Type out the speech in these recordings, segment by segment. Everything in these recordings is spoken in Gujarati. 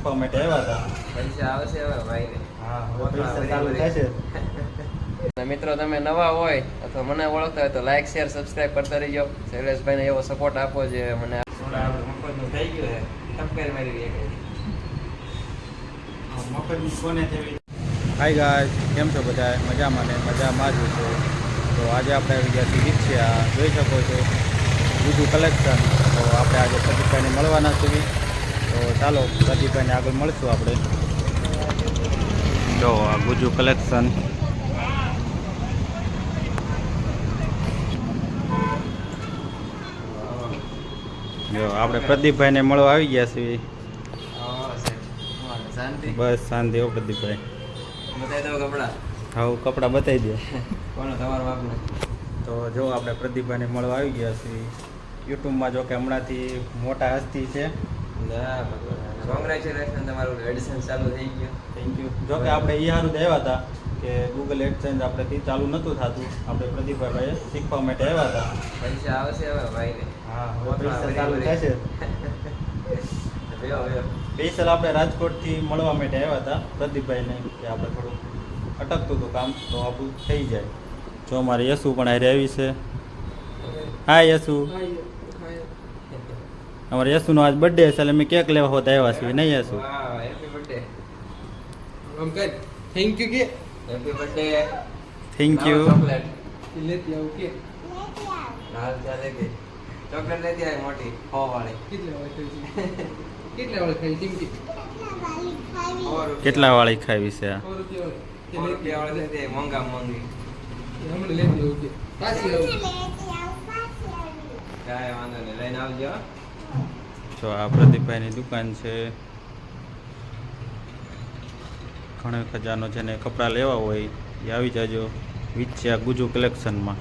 શીખવા માટે આવ્યા હતા. પૈસા આવશે હવે ભાઈને. હા, હવે પૈસા ચાલુ થશે. મિત્રો તમે નવા હોય અથવા મને ઓળખતા હોય તો લાઈક શેર સબસ્ક્રાઇબ કરતા રહીજો. શૈલેષભાઈને એવો સપોર્ટ આપો જે મને થોડા આપણે મફતનું થઈ ગયું છે. ટપકારી મારી એક મફતની કોને થવી. હાય ગાઈસ, કેમ છો બધા? મજામાં ને મજામાં જ છો. તો આજે આપણે આવી ગયા છીએ વિછિયા. જોઈ શકો છો ગુજુ કલેક્શન. તો આપણે આજે પ્રદીપભાઈને મળવાના છીએ. તો ચાલો પ્રદીપભાઈને આગળ મળશું આપણે. જો આ ગુજુ કલેક્શન. જો આપણે પ્રદીપભાઈને મળવા આવી ગયા છીએ. બસ શાંતિ હો પ્રદીપભાઈ. બતાવી દો કપડા. હા, કપડાં બતાવી દે. કોનો તમારા બાપને? તો જો આપણે પ્રદીપભાઈને મળવા આવી ગયા છીએ. યુટ્યુબમાં જો કે હમણાંથી મોટા હસ્તી છે. કોંગ્રેચ્યુલેશન, તમારું એડિશન ચાલુ થઈ ગયું. Thank you. જો કે આપણે એ સારું આવ્યા હતા કે ગૂગલ એડસેન્સ આપણેથી ચાલુ નહોતું થતું. આપણે પ્રદીપભાઈ શીખવા માટે આવ્યા હતા. પૈસા આવશે હવે ભાઈને. હા, હવે પૈસા ચાલુ થશે. સ્પેશિયલ આપણે રાજકોટથી મળવા માટે આવ્યા હતા પ્રદીપભાઈને કે આપણે થોડું અટકતું હતું કામ, તો આપણું થઈ જાય. જો અમારે યશુ પણ હારે આવી છે. હા યશુ, અમારે યશુનો આજ બર્થડે છે એટલે અમે કેક લેવા હોત આવ્યા છીએ. નહીં Yashu? Happy birthday. Thank you કે happy birthday. Thank you. Chocolate લેતી આવું કે હાલ ચાલે કે ચોકલેટ લેતી આવી મોટી 100 વાળી. કેટલા વાળી ખાઈ ચીમકી? કેટલા વાળી ખાવી છે? 100 રૂપિયા વાળી લેતી આવી. મોંઘા મોંઘી હમણાં લેતી આવું કે પાછી આવું. કાંઈ વાંધો નહીં, લઈને આવજો. જો આ પ્રદીપભાઈની દુકાન છે. ઘણો ખજાનો જેને કપડાં લેવા હોય એ આવી જાજો વિછિયા ગુજુ કલેક્શનમાં.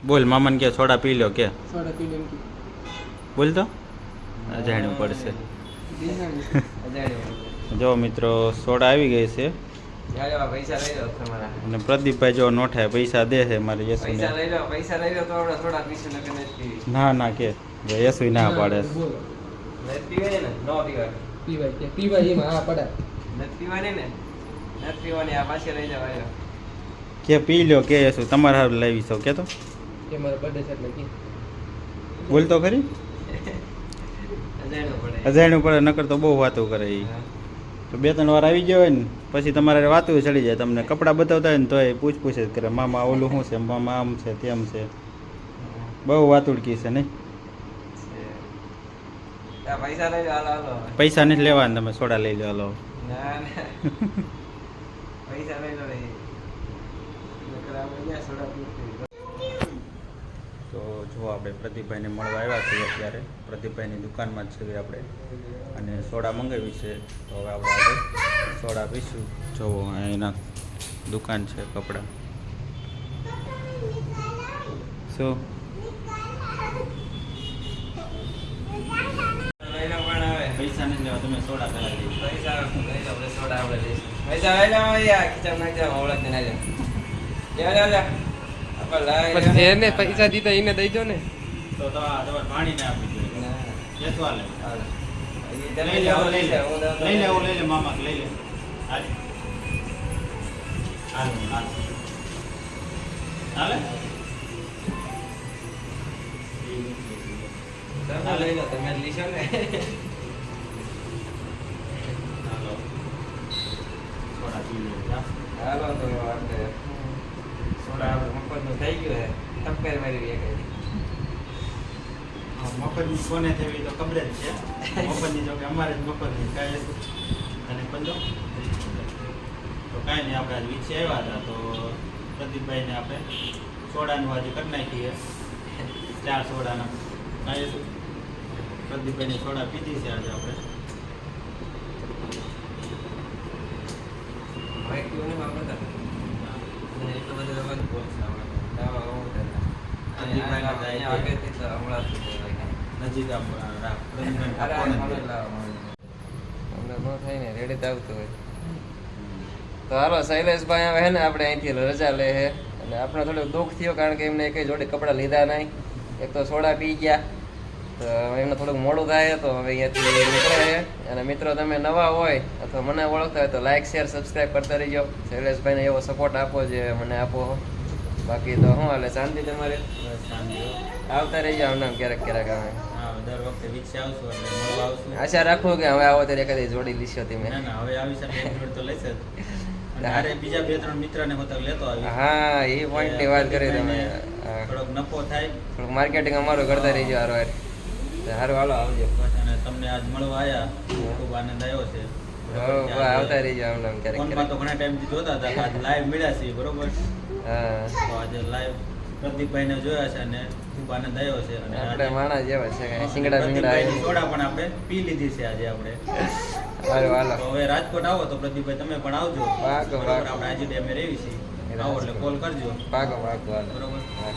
બોલ મામાને કે સોડા પી લો કે બોલ તો અજાણ્યું પડશે. જો મિત્રો સોડા આવી ગઈ છે પૈસા લઈ લો તમારા. અને પ્રદીપભાઈ જો નોઠા પૈસા દે છે મારે યશુને. પૈસા લઈ લો તો આપણે થોડા પીશું ને નથી. ના ના કે યશુ ના પાડે. નથી પીવાય ને? નો પીવાય. પીવાય કે પીવાય એમાં હા પડે. નથી પીવાની ને? નથી પીવાની. આ પાછી લઈ જવાય કે પી લો કે યશુ તમારે હારું લાવી છો કે તો કે મારો બર્થડે છે એટલે કે બોલ તો ખરી. અજાણ્યું પડે નકર તો બહુ વાતો કરે એ. તો 2-3 વાર આવી ગયો હોય ને પછી તમારે વાતો ચડી જાય. તમને કપડાં બતાવતા હોય ને તો એ પૂછ જ કરે, મામા ઓલું શું છે, મામા આમ છે તેમ છે. બહુ વાતુડકી છે નહીં? પૈસા લઈ લો. હાલો પૈસા નથી લેવાના, તમે સોડા લઈ લો. હાલો પૈસા લઈ લો. તો જો આપણે પ્રદીપભાઈને મળવા આવ્યા છીએ અત્યારે. પ્રદીપભાઈની દુકાનમાં જ છીએ આપણે અને સોડા મંગાવી છે. તો હવે આપણે આગળ સોડા પીશું. જોવો એના દુકાન છે કપડાં. શું પૈસા નથી લેવા, તમે સોડા પહેલા લઈ. પૈસા લઈ લો. સોડા આપણે લઈશું. પૈસા લઈ લો. ખીચામાં નાખી દો. ઓળખ ને પછી એને પૈસા દીધા એને દઈ દો ને. તો તમારે ભાણીને આપી દો. કેસવા લે. લઈ લે મામા લઈ લે. હાલે લઈ લો. તમે લીશો ને. સોડા પી લે. હાલો તો આપણે સોડા આપણે મફતનું થઈ ગયું છે. ટપકારી મારી એક મફતની કોને થવી તો ખબર જ છે. મફતની જો કે અમારે જ મફતની કાંઈ અને બંધો તો કાંઈ નહીં. આપણે આજ વિછે આવ્યા હતા તો પ્રદીપભાઈને આપણે સોડાનું આજે કરી નાખીએ. 4 સોડાના કાંઈ શું પ્રદીપભાઈની સોડા પીધી છે આજે આપણે. નજીક રેડી તો આવતું હોય તો હાલો. શૈલેષભાઈ આવે હે ને આપણે અહીંથી રજા લે છે એટલે આપણે થોડું દુઃખ થયું કારણ કે એમને કઈ જોડે કપડાં લીધા નહીં. એક તો સોડા પી ગયા તો એમને થોડુંક મોડું થાય તો હવે અહીંયાથી નીકળે છે. અને મિત્રો તમે નવા હોય અથવા મને ઓળખતા હોય તો લાઈક શેર સબસ્ક્રાઈબ કરતા રહીજો. શૈલેષભાઈને એવો સપોર્ટ આપો જે મને આપો. બાકી તો શું હાલે, શાંતિ તમારે? બસ શાંતિ હો. આવતા રહીજો આમને આમ ક્યારેક ક્યારેક અમે. હા દર વખતે વિશે આવશું એટલે મળવા આવશું. આશા રાખો કે હવે આવો ત્યારે એકાદી જોડી લીશો તમે. ના ના હવે આવી શકે એક જોડ તો લઈશ જ. અને હારે બીજા 2-3 મિત્રને હું તો લેતો આવી. હા એ પોઈન્ટની વાત કરી તમે. હા. થોડોક નફો થાય. થોડુંક માર્કેટિંગ અમારું કરતા રહીજો હારો હાર. સારું હાલો આવજો. બસ અને તમને આજ મળવા આવ્યા ખૂબ આનંદ આવ્યો છે. હવે આવતા રહીજો આમને આમ ક્યારેક ફોનમાં તો ક્યારેક. ઘણા ટાઈમથી જોતા હતા આજ લાઈવ મળ્યા છે બરોબર. હા તો આજે લાઈવ પ્રદીપભાઈને જોયા છે અને ખૂબ આનંદ આવ્યો છે. અને આપણે આજે માણસ જેવા છે કાંઈ સિંગડા બિંગડા પ્રદીપભાઈની સોડા પણ આપણે પી લીધી છે આજે આપણે. સારું હાલો. તો હવે રાજકોટ આવો તો પ્રદીપભાઈ તમે પણ આવજો. પાકો, બરોબર પાકો. આપણે આજે ડેમે રહી છીએ. આવો એટલે કોલ કરજો પાકો પાકો હાલો. બરોબર. હા